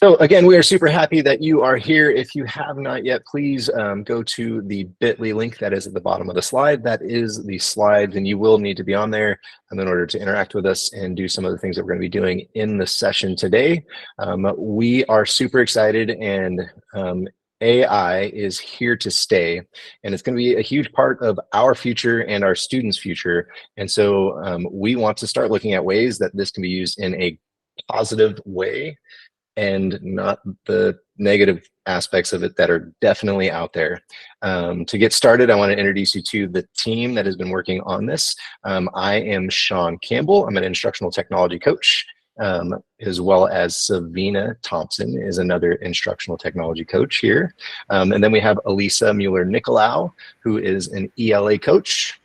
So again, we are super happy that you are here. If you have not yet, please go to the bit.ly link that is at the bottom of the slide. That is the slides, and you will need to be on there in order to interact with us and do some of the things that we're going to be doing in the session today. We are super excited, and AI is here to stay, and it's going to be a huge part of our future and our students' future. And so we want to start looking at ways that this can be used in a positive way and not the negative aspects of it that are definitely out there. To get started, I want to introduce you to the team that has been working on this. I am Sean Campbell. I'm an instructional technology coach, as well as Savina Thompson is another instructional technology coach here. And then we have Elisa Mueller-Nicolau, who is an ELA coach,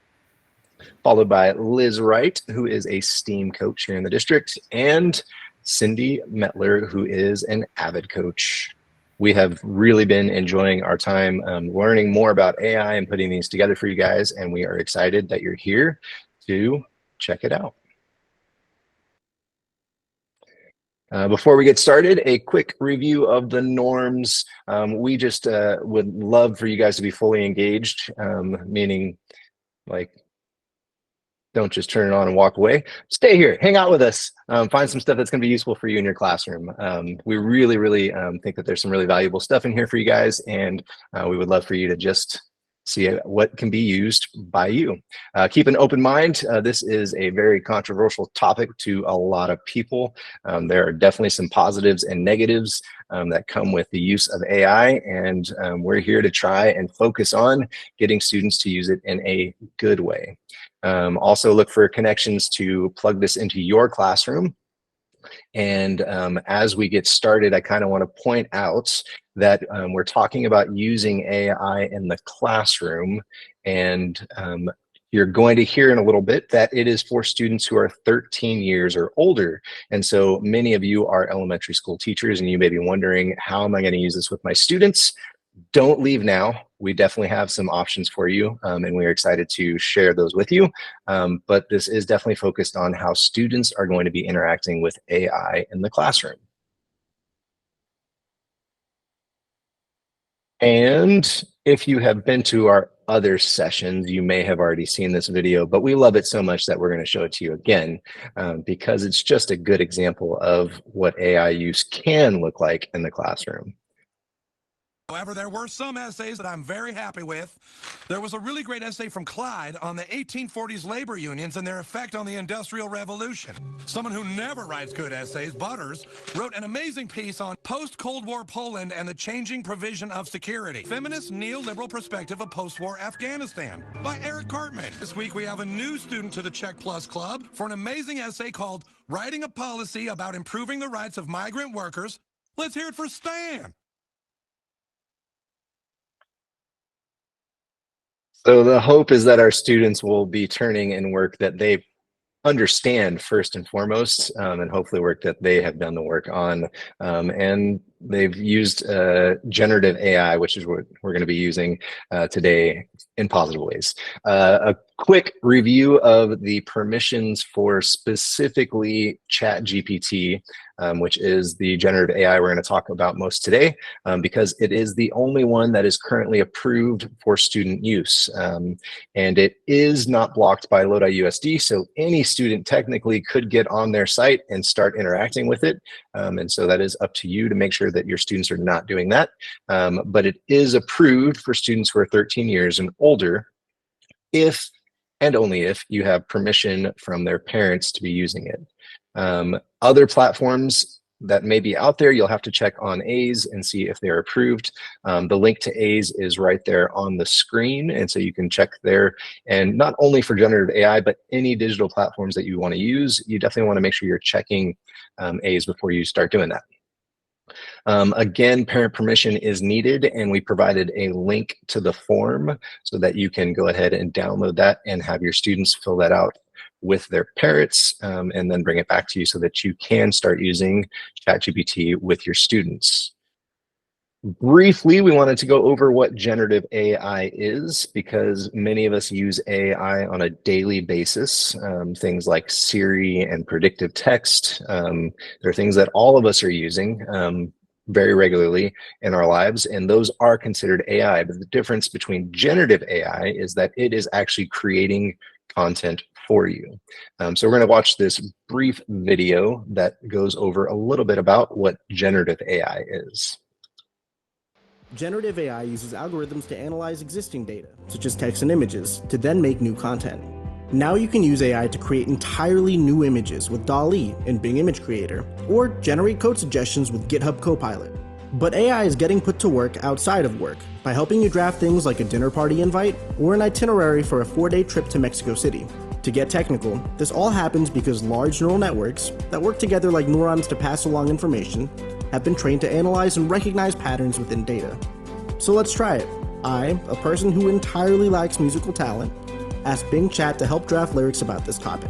followed by Liz Wright, who is a STEAM coach here in the district, and Cindy Metler, who is an AVID coach. We have really been enjoying our time learning more about AI and putting these together for you guys, and we are excited that you're here to check it out. Before we get started, a quick review of the norms. We just would love for you guys to be fully engaged, meaning like, don't just turn it on and walk away. Stay here, hang out with us, find some stuff that's going to be useful for you in your classroom. We really think that there's some really valuable stuff in here for you guys, and we would love for you to just see what can be used by you. Keep an open mind. This is a very controversial topic to a lot of people. There are definitely some positives and negatives that come with the use of AI, and we're here to try and focus on getting students to use it in a good way. Also look for connections to plug this into your classroom. And as we get started, I kind of want to point out that we're talking about using AI in the classroom, and you're going to hear in a little bit that it is for students who are 13 years or older. And so many of you are elementary school teachers, and you may be wondering, how am I going to use this with my students? Don't leave now. We definitely have some options for you, and we're excited to share those with you. But this is definitely focused on how students are going to be interacting with AI in the classroom. And if you have been to our other sessions, you may have already seen this video, but we love it so much that we're going to show it to you again, because it's just a good example of what AI use can look like in the classroom. However, there were some essays that I'm very happy with. There was a really great essay from Clyde on the 1840s labor unions and their effect on the Industrial Revolution. Someone who never writes good essays, Butters, wrote an amazing piece on post-Cold War Poland and the changing provision of security. Feminist neoliberal perspective of post-war Afghanistan by Eric Cartman. This week we have a new student to the Check Plus Club for an amazing essay called Writing a Policy About Improving the Rights of Migrant Workers. Let's hear it for Stan. So the hope is that our students will be turning in work that they understand first and foremost, and hopefully work that they have done the work on, and they've used generative AI, which is what we're going to be using today in positive ways. A quick review of the permissions for specifically ChatGPT, which is the generative AI we're going to talk about most today, because it is the only one that is currently approved for student use. And it is not blocked by Low.usd, so any student technically could get on their site and start interacting with it. And so that is up to you to make sure that your students are not doing that. But it is approved for students who are 13 years and older, if and only if you have permission from their parents to be using it. Other platforms that may be out there, you'll have to check on A's and see if they're approved. The link to A's is right there on the screen, and so you can check there. And not only for generative AI, but any digital platforms that you want to use, you definitely want to make sure you're checking A's before you start doing that. Again, parent permission is needed, and we provided a link to the form so that you can go ahead and download that and have your students fill that out with their parents, and then bring it back to you so that you can start using ChatGPT with your students. Briefly, we wanted to go over what generative AI is, because many of us use AI on a daily basis. Things like Siri and predictive text. They're things that all of us are using. very regularly in our lives, and those are considered AI. But the difference between generative AI is that it is actually creating content for you. So we're going to watch this brief video that goes over a little bit about what generative AI is. Generative AI uses algorithms to analyze existing data, such as text and images, to then make new content. Now you can use AI to create entirely new images with DALL-E in Bing Image Creator, or generate code suggestions with GitHub Copilot. But AI is getting put to work outside of work by helping you draft things like a dinner party invite or an itinerary for a 4-day trip to Mexico City. To get technical, this all happens because large neural networks that work together like neurons to pass along information have been trained to analyze and recognize patterns within data. So let's try it. I, a person who entirely lacks musical talent, asked Bing Chat to help draft lyrics about this topic.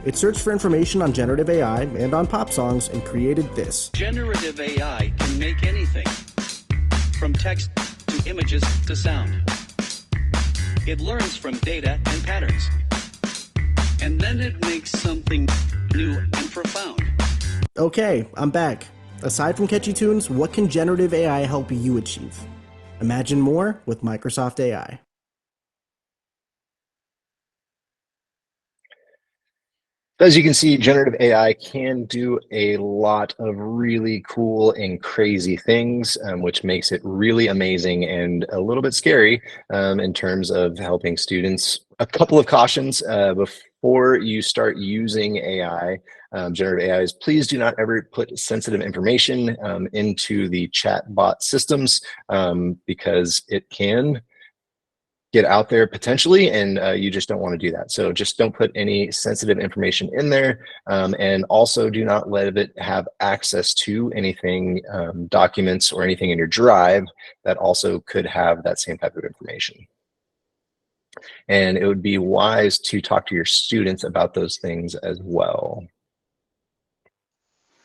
It searched for information on generative AI and on pop songs and created this. Generative AI can make anything, from text to images to sound. It learns from data and patterns, and then it makes something new and profound. Okay, I'm back. Aside from catchy tunes, what can generative AI help you achieve? Imagine more with Microsoft AI. As you can see, generative AI can do a lot of really cool and crazy things, which makes it really amazing and a little bit scary in terms of helping students. A couple of cautions before you start using AI, generative AI, is please do not ever put sensitive information into the chat bot systems because it can get out there potentially, and you just don't want to do that. So just don't put any sensitive information in there, and also do not let it have access to anything, documents or anything in your drive that also could have that same type of information. And it would be wise to talk to your students about those things as well.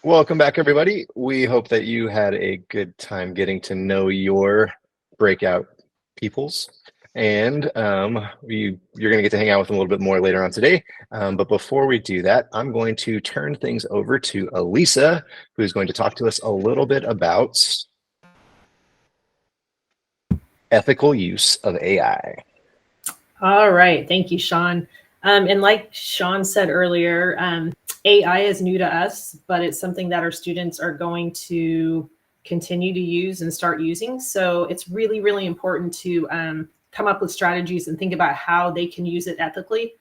Welcome back, everybody. We hope that you had a good time getting to know your breakout peoples. And you're going to get to hang out with them a little bit more later on today. But before we do that, I'm going to turn things over to Elisa, who's going to talk to us a little bit about ethical use of AI. All right. Thank you, Sean. And like Sean said earlier, AI is new to us, but it's something that our students are going to continue to use and start using. So it's really, really important to come up with strategies and think about how they can use it ethically.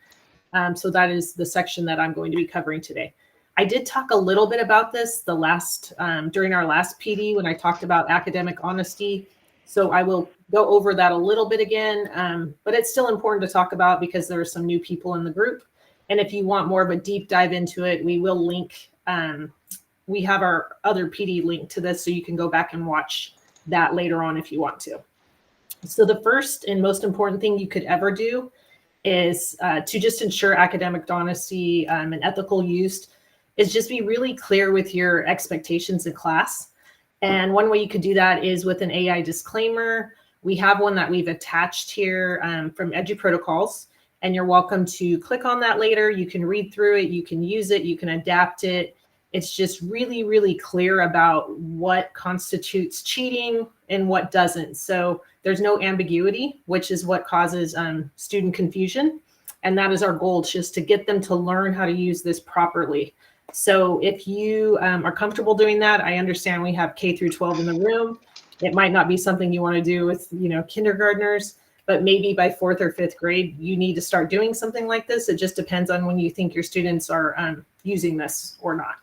So that is the section that I'm going to be covering today. I did talk a little bit about this during our last PD when I talked about academic honesty. So I will go over that a little bit again, but it's still important to talk about because there are some new people in the group. And if you want more of a deep dive into it, we will link, we have our other PD link to this, so you can go back and watch that later on if you want to. So the first and most important thing you could ever do is to just ensure academic honesty and ethical use is just be really clear with your expectations in class. And one way you could do that is with an AI disclaimer. We have one that we've attached here from EduProtocols, and you're welcome to click on that later. You can read through it, you can use it, you can adapt it. It's just really, really clear about what constitutes cheating and what doesn't. So there's no ambiguity, which is what causes student confusion. And that is our goal, just to get them to learn how to use this properly. So if you are comfortable doing that, I understand we have K through 12 in the room. It might not be something you want to do with, kindergartners, but maybe by 4th or 5th grade, you need to start doing something like this. It just depends on when you think your students are using this or not.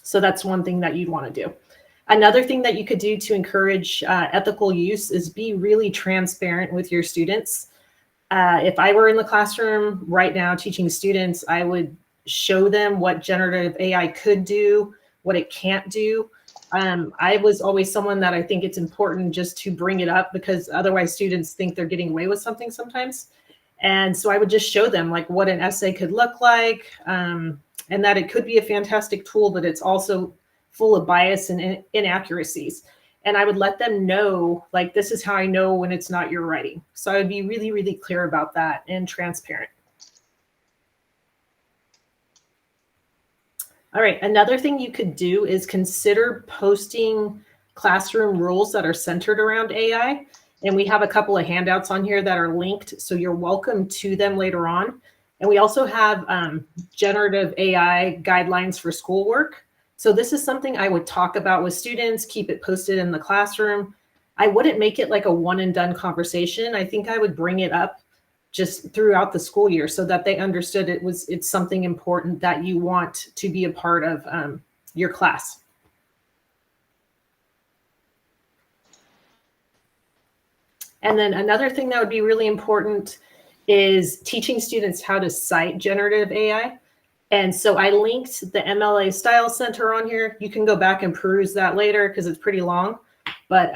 So that's one thing that you'd want to do. Another thing that you could do to encourage ethical use is be really transparent with your students. If I were in the classroom right now teaching students, I would show them what generative AI could do, what it can't do. I was always someone that I think it's important just to bring it up, because otherwise students think they're getting away with something sometimes. And so I would just show them like what an essay could look like, and that it could be a fantastic tool, but it's also full of bias and inaccuracies. And I would let them know, like, this is how I know when it's not your writing. So I would be really, really clear about that and transparent. All right, another thing you could do is consider posting classroom rules that are centered around AI. And we have a couple of handouts on here that are linked, so you're welcome to them later on. And we also have generative AI guidelines for schoolwork. So this is something I would talk about with students, keep it posted in the classroom. I wouldn't make it like a one and done conversation. I think I would bring it up just throughout the school year so that they understood it's something important that you want to be a part of your class. And then another thing that would be really important is teaching students how to cite generative AI. And so I linked the MLA Style Center on here. You can go back and peruse that later because it's pretty long, but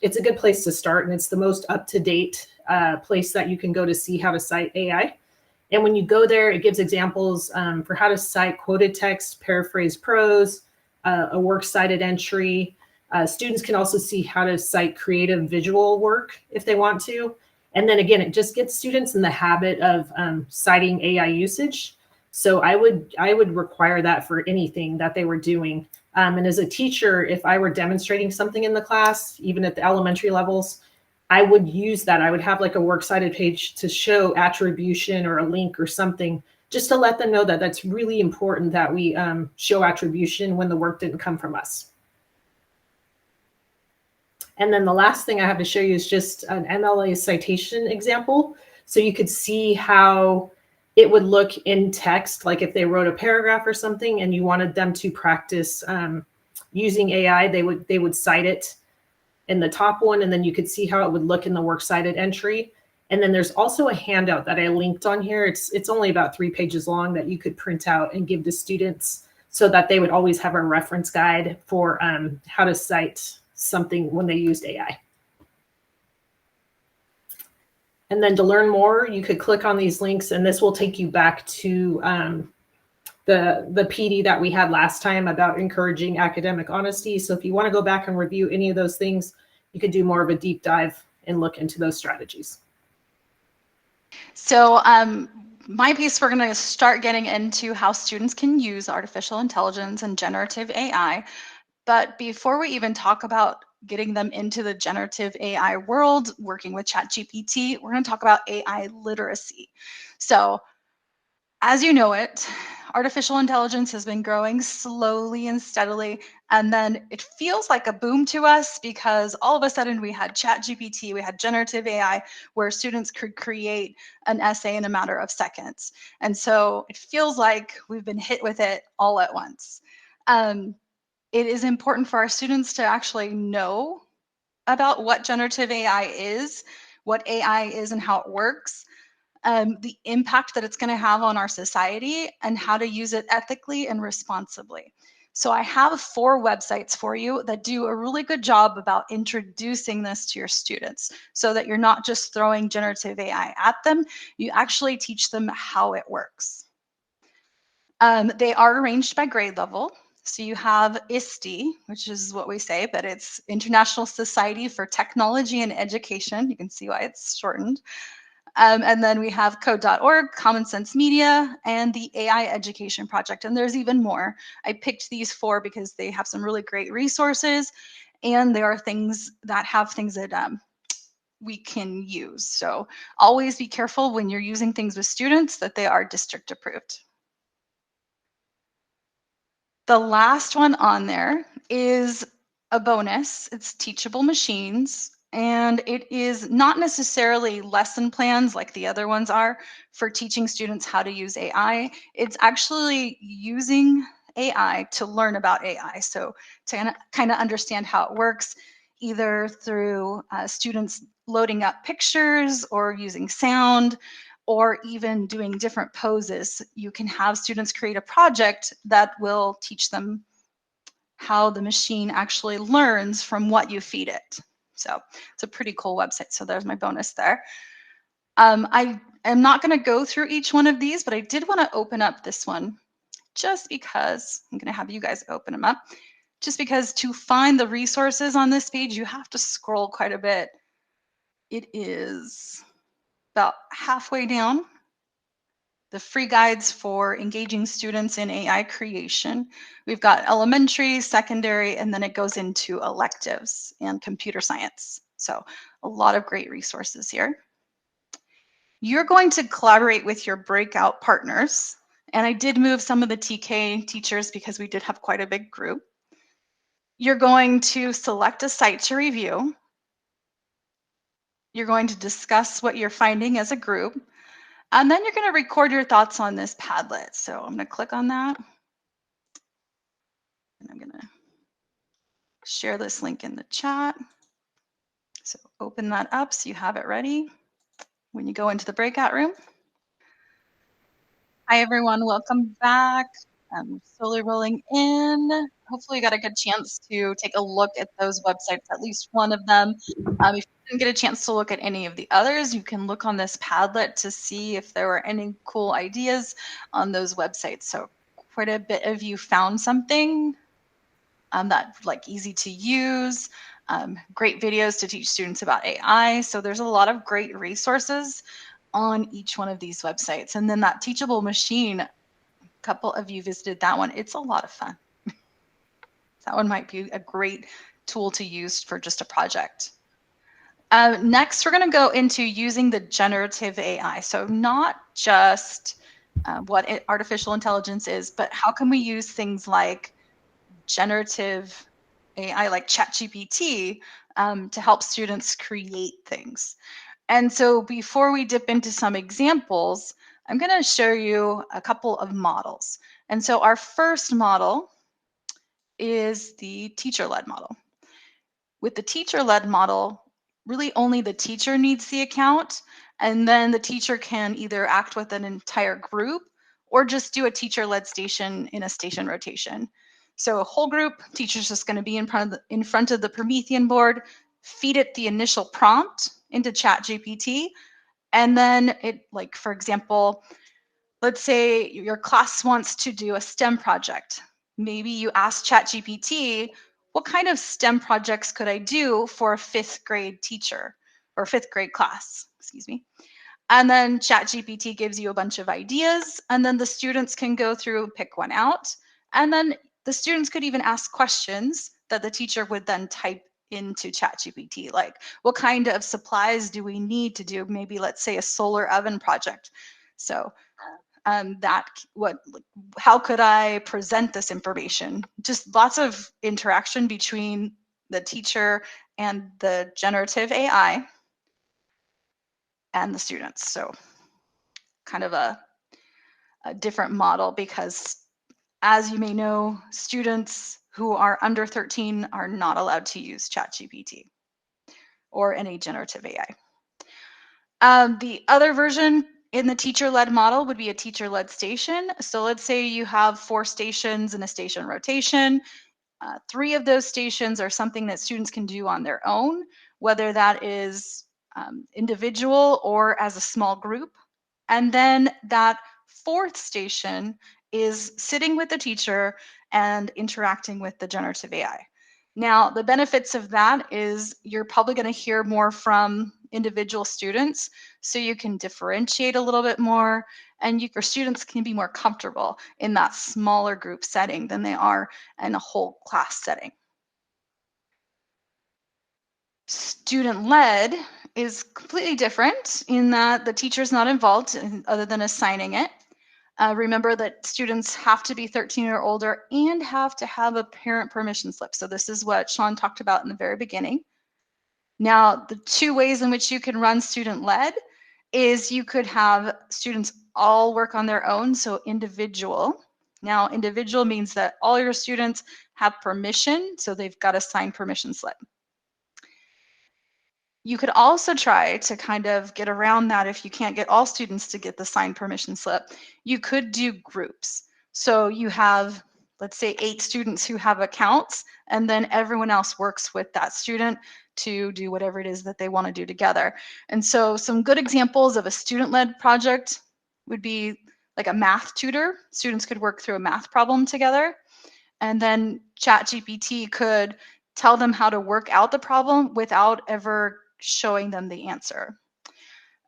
it's a good place to start, and it's the most up-to-date place that you can go to see how to cite AI. And when you go there, it gives examples for how to cite quoted text, paraphrase prose, a works cited entry. Students can also see how to cite creative visual work if they want to. And then again, it just gets students in the habit of citing AI usage. So I would require that for anything that they were doing. And as a teacher, if I were demonstrating something in the class, even at the elementary levels, I would use that. I would have like a works cited page to show attribution or a link or something, just to let them know that that's really important that we show attribution when the work didn't come from us. And then the last thing I have to show you is just an MLA citation example. So you could see how it would look in text, like if they wrote a paragraph or something and you wanted them to practice using AI, they would cite it in the top one, and then you could see how it would look in the works cited entry. And then there's also a handout that I linked on here. It's only about 3 pages long that you could print out and give to students so that they would always have a reference guide for how to cite something when they used AI. And then to learn more, you could click on these links, and this will take you back to the PD that we had last time about encouraging academic honesty. So if you want to go back and review any of those things, you could do more of a deep dive and look into those strategies. So my piece, we're going to start getting into how students can use artificial intelligence and generative AI. But before we even talk about getting them into the generative AI world, working with ChatGPT, we're going to talk about AI literacy. So as you know it, artificial intelligence has been growing slowly and steadily, and then it feels like a boom to us because all of a sudden we had ChatGPT, we had generative AI, where students could create an essay in a matter of seconds. And so it feels like we've been hit with it all at once. It is important for our students to actually know about what generative AI is, what AI is and how it works, the impact that it's going to have on our society, and how to use it ethically and responsibly. So I have 4 websites for you that do a really good job about introducing this to your students so that you're not just throwing generative AI at them, you actually teach them how it works. They are arranged by grade level. So you have ISTE, which is what we say, but it's International Society for Technology and Education. You can see why it's shortened. And then we have Code.org, Common Sense Media, and the AI Education Project. And there's even more. I picked these 4 because they have some really great resources, and there are things that have things that we can use. So always be careful when you're using things with students that they are district approved. The last one on there is a bonus. It's Teachable Machines, and it is not necessarily lesson plans like the other ones are for teaching students how to use AI. It's actually using AI to learn about AI. So to kind of understand how it works, either through students loading up pictures or using sound, or even doing different poses. You can have students create a project that will teach them how the machine actually learns from what you feed it. So it's a pretty cool website. So there's my bonus there. I am not going to go through each one of these, but I did want to open up this one just because I'm going to have you guys open them up. Just because to find the resources on this page, you have to scroll quite a bit. It is about halfway down. the free guides for engaging students in AI creation. We've got elementary, secondary, and then it goes into electives and computer science. So a lot of great resources here. You're going to collaborate with your breakout partners. And I did move some of the TK teachers because we did have quite a big group. You're going to select a site to review. You're going to discuss what you're finding as a group. And then you're going to record your thoughts on this Padlet. So I'm going to click on that. And I'm going to share this link in the chat. So open that up so you have it ready when you go into the breakout room. Hi, everyone. Welcome back. I'm slowly rolling in. Hopefully you got a good chance to take a look at those websites, at least one of them. If you didn't get a chance to look at any of the others, you can look on this Padlet to see if there were any cool ideas on those websites. So quite a bit of you found something that like easy to use, great videos to teach students about AI. So there's a lot of great resources on each one of these websites. And then that Teachable Machine, a couple of you visited that one. It's a lot of fun. That one might be a great tool to use for just a project. Next, we're going to go into using the generative AI. So not just what artificial intelligence is, but how can we use things like generative AI, like ChatGPT, to help students create things. And so before we dip into some examples, I'm going to show you a couple of models. And so our first model is the teacher-led model. With the teacher-led model, really only the teacher needs the account, and then the teacher can either act with an entire group or just do a teacher-led station in a station rotation. So a whole group, teacher's just going to be in front of the Promethean board, feed it the initial prompt into ChatGPT, and then it, like for example, let's say your class wants to do a STEM project. Maybe you ask ChatGPT, what kind of STEM projects could I do for a 5th grade teacher or 5th grade class, excuse me. And then ChatGPT gives you a bunch of ideas, and then the students can go through, pick one out, and then the students could even ask questions that the teacher would then type into ChatGPT, like what kind of supplies do we need to do, maybe let's say a solar oven project. So how could I present this information? Just lots of interaction between the teacher and the generative AI and the students. So kind of a different model, because as you may know, students who are under 13 are not allowed to use ChatGPT or any generative AI. The other version in the teacher-led model would be a teacher-led station. So let's say you have 4 stations in a station rotation. 3 of those stations are something that students can do on their own, whether that is individual or as a small group. And then that 4th station is sitting with the teacher and interacting with the generative AI. Now, the benefits of that is you're probably going to hear more from individual students, so you can differentiate a little bit more, and your students can be more comfortable in that smaller group setting than they are in a whole class setting. Student-led is completely different in that the teacher's not involved other than assigning it. Remember that students have to be 13 or older and have to have a parent permission slip. So this is what Sean talked about in the very beginning. Now, the 2 ways in which you can run student-led is you could have students all work on their own, so individual. Now, individual means that all your students have permission, so they've got a signed permission slip. You could also try to kind of get around that if you can't get all students to get the signed permission slip. You could do groups. So you have, let's say, 8 students who have accounts, and then everyone else works with that student to do whatever it is that they want to do together. And so some good examples of a student-led project would be like a math tutor. Students could work through a math problem together, and then ChatGPT could tell them how to work out the problem without ever showing them the answer.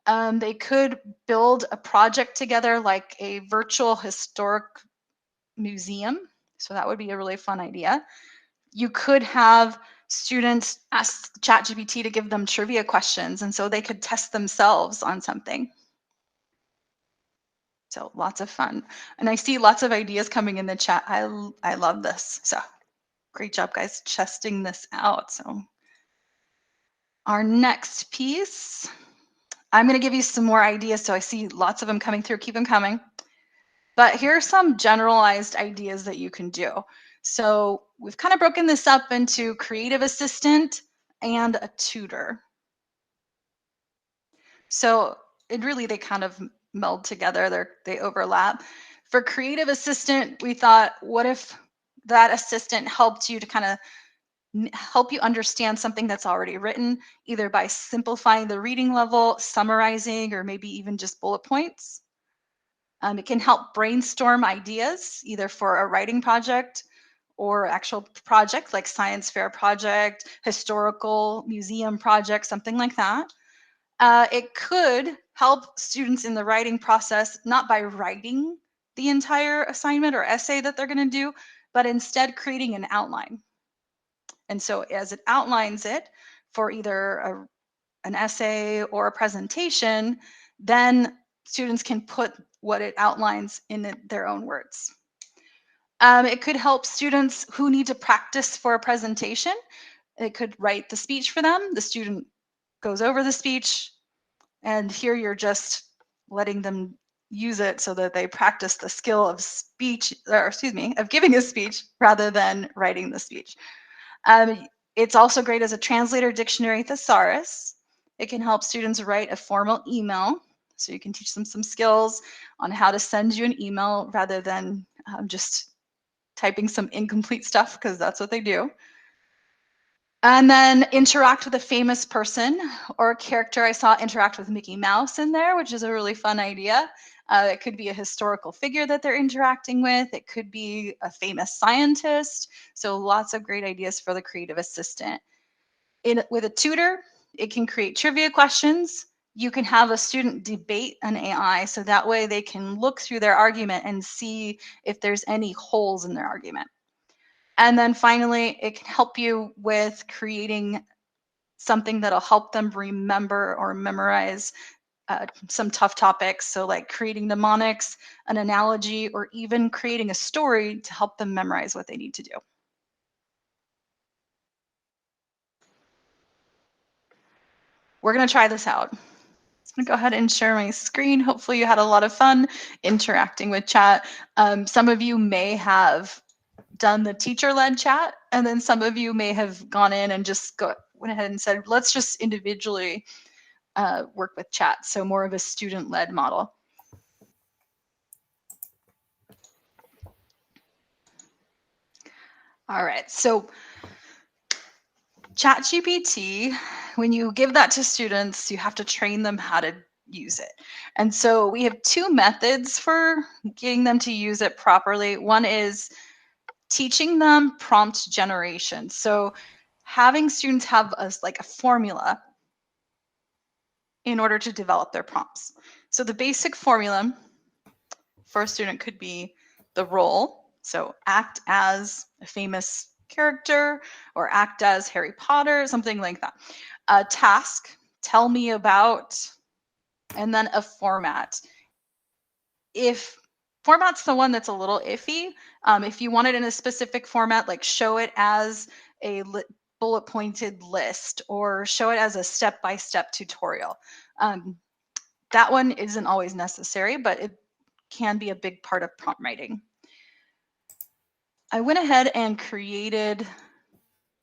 They could build a project together like a virtual historic museum. So that would be a really fun idea. You could have students ask ChatGPT to give them trivia questions, and so they could test themselves on something. So lots of fun. And I see lots of ideas coming in the chat. I love this. So great job, guys, testing this out. So our next piece, I'm going to give you some more ideas. So I see lots of them coming through. Keep them coming. But here are some generalized ideas that you can do. So we've kind of broken this up into creative assistant and a tutor. So they kind of meld together. They overlap. For creative assistant, we thought, what if that assistant helped you to kind of help you understand something that's already written, either by simplifying the reading level, summarizing, or maybe even just bullet points. It can help brainstorm ideas, either for a writing project or actual project like science fair project, historical museum project, something like that. It could help students in the writing process, not by writing the entire assignment or essay that they're going to do, but instead creating an outline. And so as it outlines it for either an essay or a presentation, then students can put what it outlines in their own words. It could help students who need to practice for a presentation. It could write the speech for them. The student goes over the speech, and here you're just letting them use it so that they practice the skill of speech, or excuse me, of giving a speech rather than writing the speech. It's also great as a translator, dictionary, thesaurus. It can help students write a formal email. So you can teach them some skills on how to send you an email rather than just typing some incomplete stuff, because that's what they do. And then interact with a famous person or a character. I saw interact with Mickey Mouse in there, which is a really fun idea. It could be a historical figure that they're interacting with. It could be a famous scientist. So lots of great ideas for the creative assistant. With a tutor, it can create trivia questions. You can have a student debate an AI, so that way they can look through their argument and see if there's any holes in their argument. And then finally, it can help you with creating something that'll help them remember or memorize some tough topics. So like creating mnemonics, an analogy, or even creating a story to help them memorize what they need to do. We're going to try this out. I'm going to go ahead and share my screen. Hopefully you had a lot of fun interacting with chat. Some of you may have done the teacher-led chat, and then some of you may have gone in and just went ahead and said, let's just individually work with chat. So more of a student-led model. All right, so ChatGPT, when you give that to students, you have to train them how to use it. And so we have two methods for getting them to use it properly. One is teaching them prompt generation. So having students have a formula in order to develop their prompts. So the basic formula for a student could be the role. So act as a famous character or act as Harry Potter, something like that. A task, tell me about, and then a format. If format's the one that's a little iffy, if you want it in a specific format, like show it as a bullet pointed list or show it as a step-by-step tutorial. That one isn't always necessary, but it can be a big part of prompt writing. I went ahead and created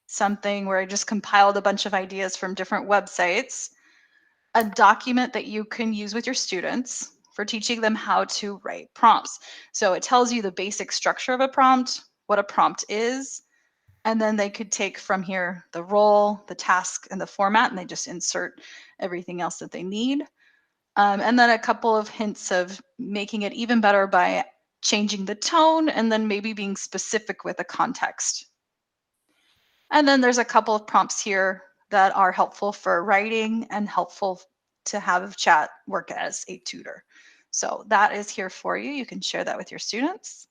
something where I just compiled a bunch of ideas from different websites, a document that you can use with your students for teaching them how to write prompts. So it tells you the basic structure of a prompt, what a prompt is, and then they could take from here the role, the task, and the format, and they just insert everything else that they need. And then a couple of hints of making it even better by changing the tone and then maybe being specific with a context. And then there's a couple of prompts here that are helpful for writing and helpful to have chat work as a tutor. So that is here for you. You can share that with your students.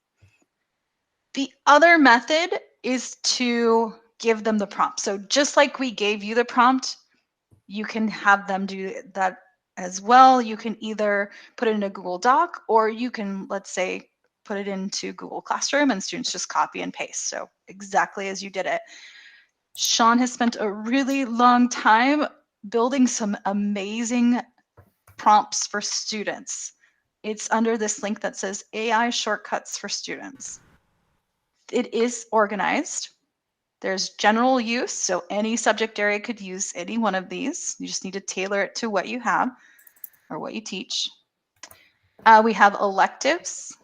The other method is to give them the prompt. So just like we gave you the prompt, you can have them do that as well. You can either put it in a Google Doc, or you can, let's say, put it into Google Classroom and students just copy and paste. So exactly as you did it. Sean has spent a really long time building some amazing prompts for students. It's under this link that says AI Shortcuts for Students. It is organized. There's general use, so any subject area could use any one of these. You just need to tailor it to what you have or what you teach. We have electives.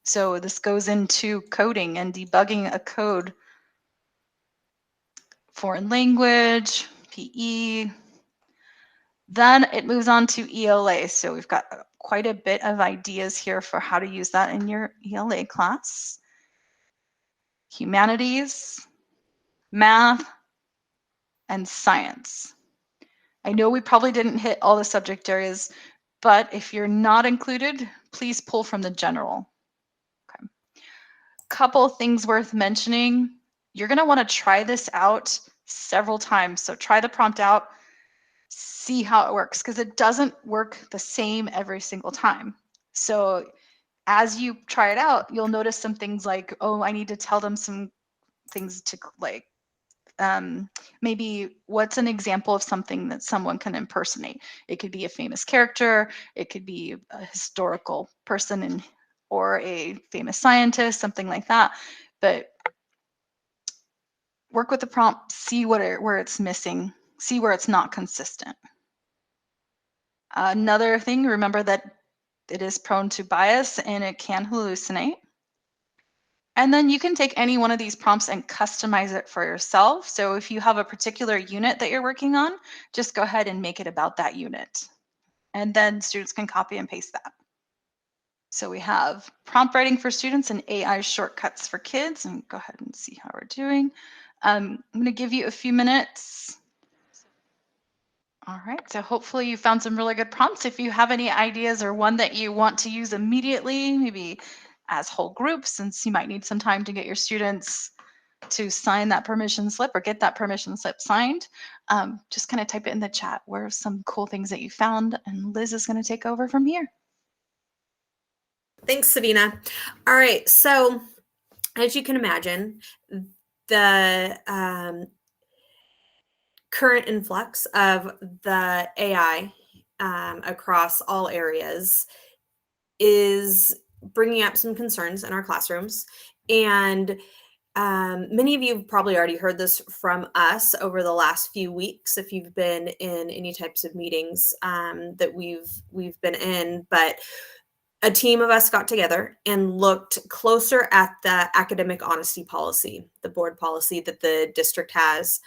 So this goes into coding and debugging a code, foreign language, PE. Then it moves on to ELA. So we've got quite a bit of ideas here for how to use that in your ELA class. Humanities, math, and science. I know we probably didn't hit all the subject areas, but if you're not included, please pull from the general. Okay. Couple things worth mentioning. You're going to want to try this out several times. So try the prompt out, see how it works, because it doesn't work the same every single time. So as you try it out, you'll notice some things like, oh, I need to tell them some things to like, maybe what's an example of something that someone can impersonate? It could be a famous character, it could be a historical person or a famous scientist, something like that. But work with the prompt, see where it's missing, see where it's not consistent. Another thing, remember that it is prone to bias and it can hallucinate. And then you can take any one of these prompts and customize it for yourself. So if you have a particular unit that you're working on, just go ahead and make it about that unit. And then students can copy and paste that. So we have prompt writing for students and AI shortcuts for kids. And go ahead and see how we're doing. I'm going to give you a few minutes. All right, so hopefully you found some really good prompts. If you have any ideas or one that you want to use immediately, maybe as whole groups, since you might need some time to get your students to sign that permission slip or get that permission slip signed, just kind of type it in the chat. What are some cool things that you found? And Liz is going to take over from here. Thanks, Savina. All right, so as you can imagine, the current influx of the AI across all areas is bringing up some concerns in our classrooms. And many of you have probably already heard this from us over the last few weeks if you've been in any types of meetings that we've been in. But a team of us got together and looked closer at the academic honesty policy, the board policy that the district has.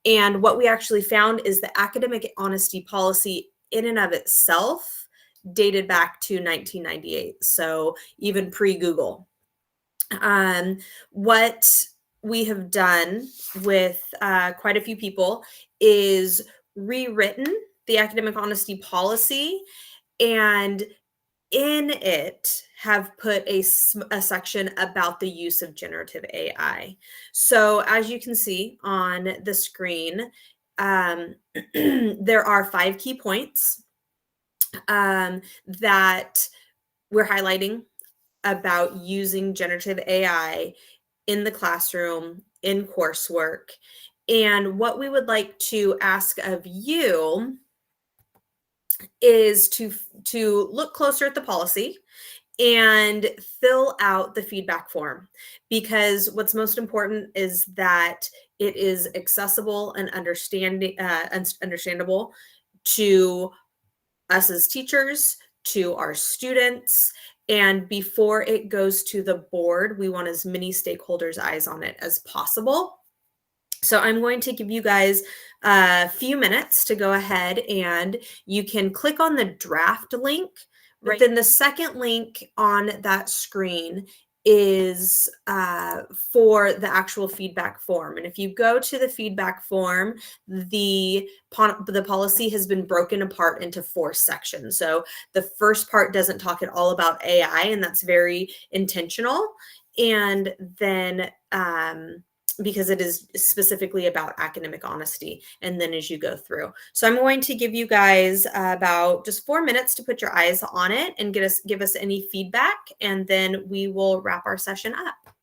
And what we actually found is the academic honesty policy in and of itself dated back to 1998. So even pre-Google. What we have done with quite a few people is rewritten the academic honesty policy, and in it have put a section about the use of generative AI. So as you can see on the screen, there are 5 key points that we're highlighting about using generative AI in the classroom, in coursework. And what we would like to ask of you is to look closer at the policy and fill out the feedback form, because what's most important is that it is accessible and understandable to us as teachers, to our students. And before it goes to the board, we want as many stakeholders' eyes on it as possible. So I'm going to give you guys a few minutes to go ahead, and you can click on the draft link. Right. Then the second link on that screen is for the actual feedback form. And if you go to the feedback form, the policy has been broken apart into 4 sections. So the first part doesn't talk at all about AI, and that's very intentional. And then because it is specifically about academic honesty, and then as you go through. So I'm going to give you guys about just 4 minutes to put your eyes on it and give us any feedback, and then we will wrap our session up.